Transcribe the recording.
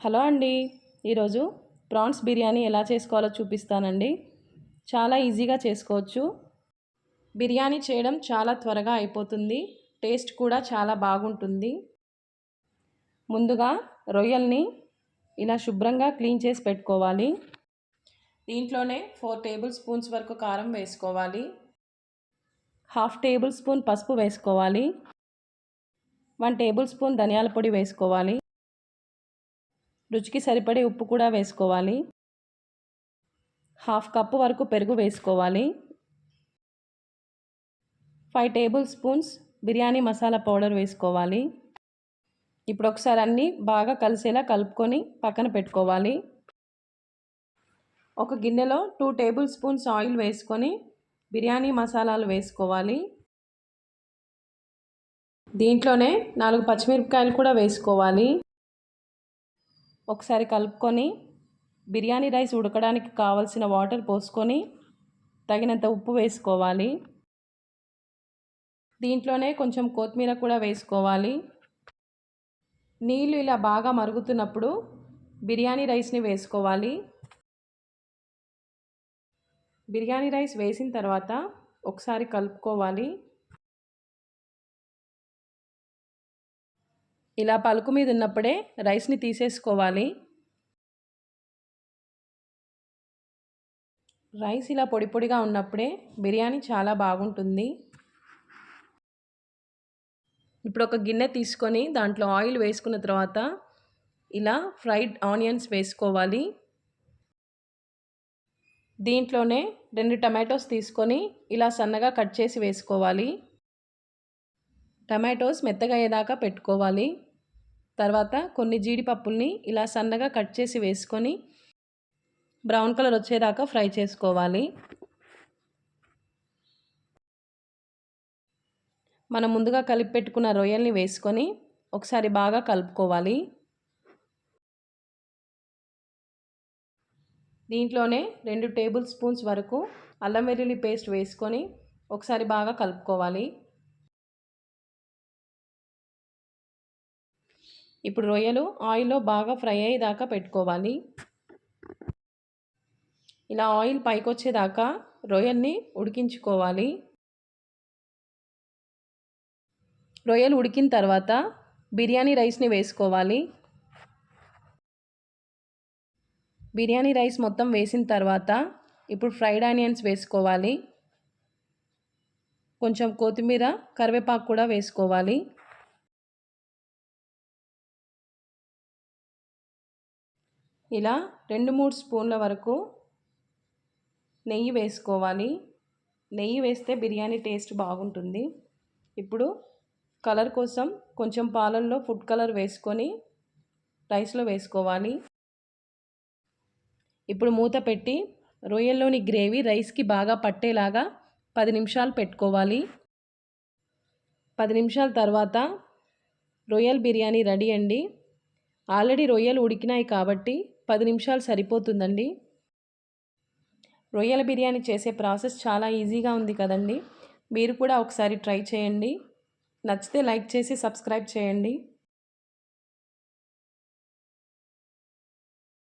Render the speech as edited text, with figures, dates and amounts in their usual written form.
Hello అండి. ఈరోజు prawns biryani ఎలా చేసుకోవాలో చూపిస్తానండి. చాలా ఈజీగా చేసుకోవచ్చు. బిర్యానీ చేయడం చాలా త్వరగా అయిపోతుంది. టేస్ట్ కూడా చాలా బాగుంటుంది. ముందుగా రొయ్యల్ని ఇలా శుభ్రంగా క్లీన్ చేసి పెట్టుకోవాలి. దీంట్లోనే 4 టేబుల్ స్పూన్స్ వరకు కారం వేసుకోవాలి. హాఫ్ టేబుల్ స్పూన్ పసుపు వేసుకోవాలి. 1 టేబుల్ స్పూన్ ధనియాల పొడి వేసుకోవాలి. రుచికి సరిపడే ఉప్పు కూడా వేసుకోవాలి. హాఫ్ కప్పు వరకు పెరుగు వేసుకోవాలి. 5 table spoons biryani masala powder వేసుకోవాలి. ఇప్పుడు ఒకసారి అన్నీ బాగా కలిసేలా కలుపుకొని పక్కన పెట్టుకోవాలి. ఒక గిన్నెలో 2 టేబుల్ స్పూన్స్ ఆయిల్ వేసుకొని బిర్యానీ మసాలాలు వేసుకోవాలి. దీంట్లోనే 4 పచ్చిమిరపకాయలు కూడా వేసుకోవాలి. ఒకసారి కలుపుకొని బిర్యానీ రైస్ ఉడకడానికి కావలసిన వాటర్ పోసుకొని తగినంత ఉప్పు వేసుకోవాలి. దీంట్లోనే కొంచెం కొత్తిమీర కూడా వేసుకోవాలి. నీళ్ళు ఇలా బాగా మరుగుతున్నప్పుడు బిర్యానీ రైస్ని వేసుకోవాలి. బిర్యానీ రైస్ వేసిన తర్వాత ఒకసారి కలుపుకోవాలి. ఇలా పలుకు మీద ఉన్నప్పుడే రైస్ని తీసేసుకోవాలి. రైస్ ఇలా పొడి పొడిగా ఉన్నప్పుడే బిర్యానీ చాలా బాగుంటుంది. ఇప్పుడు ఒక గిన్నె తీసుకొని దాంట్లో ఆయిల్ వేసుకున్న తర్వాత ఇలా ఫ్రైడ్ ఆనియన్స్ వేసుకోవాలి. దీంట్లోనే 2 టమాటోస్ తీసుకొని ఇలా సన్నగా కట్ చేసి వేసుకోవాలి. టమాటోస్ మెత్తగా అయ్యేదాకా పెట్టుకోవాలి. తర్వాత కొన్ని జీడిపప్పుల్ని ఇలా సన్నగా కట్ చేసి వేసుకొని బ్రౌన్ కలర్ వచ్చేదాకా ఫ్రై చేసుకోవాలి. మనం ముందుగా కలిపి పెట్టుకున్న రొయ్యల్ని వేసుకొని ఒకసారి బాగా కలుపుకోవాలి. దీంట్లోనే 2 టేబుల్ స్పూన్స్ వరకు అల్లం వెల్లుల్లి పేస్ట్ వేసుకొని ఒకసారి బాగా కలుపుకోవాలి. ఇప్పుడు రొయ్యలు ఆయిల్లో బాగా ఫ్రై అయ్యేదాకా పెట్టుకోవాలి. ఇలా ఆయిల్ పైకి వచ్చేదాకా రొయ్యల్ని ఉడికించుకోవాలి. రొయ్యలు ఉడికిన తర్వాత బిర్యానీ రైస్ని వేసుకోవాలి. బిర్యానీ రైస్ మొత్తం వేసిన తర్వాత ఇప్పుడు ఫ్రైడ్ ఆనియన్స్ వేసుకోవాలి. కొంచెం కొత్తిమీర కరివేపాకు కూడా వేసుకోవాలి. ఇలా 2-3 స్పూన్ల వరకు నెయ్యి వేసుకోవాలి. నెయ్యి వేస్తే బిర్యానీ టేస్ట్ బాగుంటుంది. ఇప్పుడు కలర్ కోసం కొంచెం పాలల్లో ఫుడ్ కలర్ వేసుకొని రైస్లో వేసుకోవాలి. ఇప్పుడు మూత పెట్టి రొయ్యల్లోని గ్రేవీ రైస్కి బాగా పట్టేలాగా 10 నిమిషాలు పెట్టుకోవాలి. 10 నిమిషాల తర్వాత రొయ్యల బిర్యానీ రెడీ అండి. ఆల్రెడీ రొయ్యలు ఉడికినాయి కాబట్టి 10 నిమిషాలు సరిపోతుందండి. రొయ్యల బిర్యానీ చేసే ప్రాసెస్ చాలా ఈజీగా ఉంది కదండి. మీరు కూడా ఒకసారి ట్రై చేయండి. నచ్చితే లైక్ చేసి సబ్స్క్రైబ్ చేయండి.